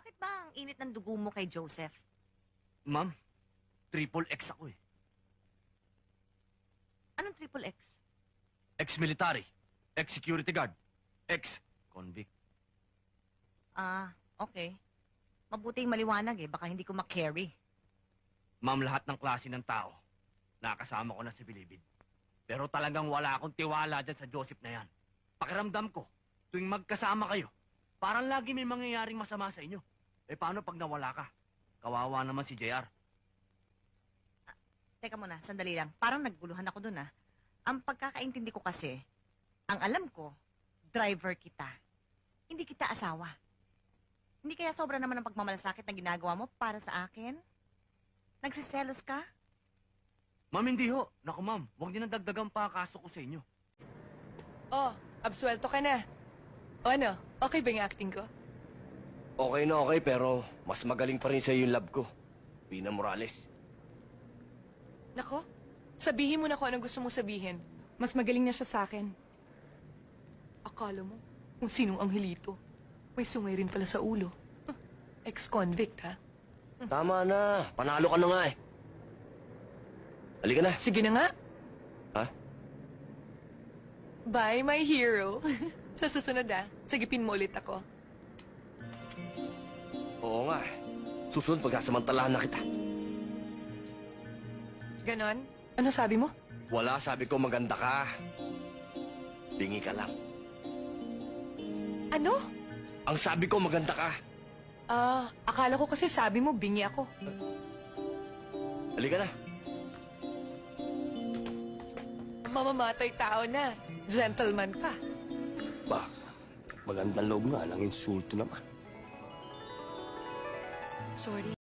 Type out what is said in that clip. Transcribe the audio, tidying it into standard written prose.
Bakit ba ang init ng dugo mo kay Joseph? Ma'am, triple X ako eh. Anong triple X? Ex-military, ex-security guard, ex-convict. Ah, okay. Mabuting maliwanag eh, baka hindi ko makarry. Ma'am, lahat ng klase ng tao, nakasama ko na sa bilibid. Pero talagang wala akong tiwala dyan sa Joseph na yan. Pakiramdam ko, tuwing magkasama kayo, parang lagi may mangyayaring masama sa inyo. Eh paano pag nawala ka? Kawawa naman si JR. Teka muna, sandali lang. Parang nagguluhan ako dun ah. Ang pagkakaintindi ko kasi, ang alam ko, driver kita. Hindi kita asawa. Hindi kaya sobra naman ang pagmamalasakit na ginagawa mo para sa akin? Nagsiselos ka? Ma'am, hindi ho. Naku ma'am, huwag niyo nang dagdagan pa ang kaso ko sa inyo. Oh, absuelto ka na. O ano, okay ba yung acting ko? Okay na okay, pero mas magaling pa rin sa'yo yung love ko. Pina Morales. Nako, sabihin mo na kung anong gusto mong sabihin. Mas magaling na siya sa akin. Akala mo, kung sinong anghilito. May sungay rin pala sa ulo. Huh, ex-convict, ha? Tama na. Panalo ka na nga eh. Halika na. Sige na nga. Ha? Bye, my hero. Sa susunod, sagipin mo ulit ako. Oo nga. Susunod pagkasamantalahan na kita. Ganon? Ano sabi mo? Wala, sabi ko maganda ka. Bingi ka lang. Ano? Ang sabi ko maganda ka. Akala ko kasi sabi mo bingi ako. Halika na. Mamamatay tao na. Gentleman ka. Ba, magandang loob nga ng insulto naman. Sorry.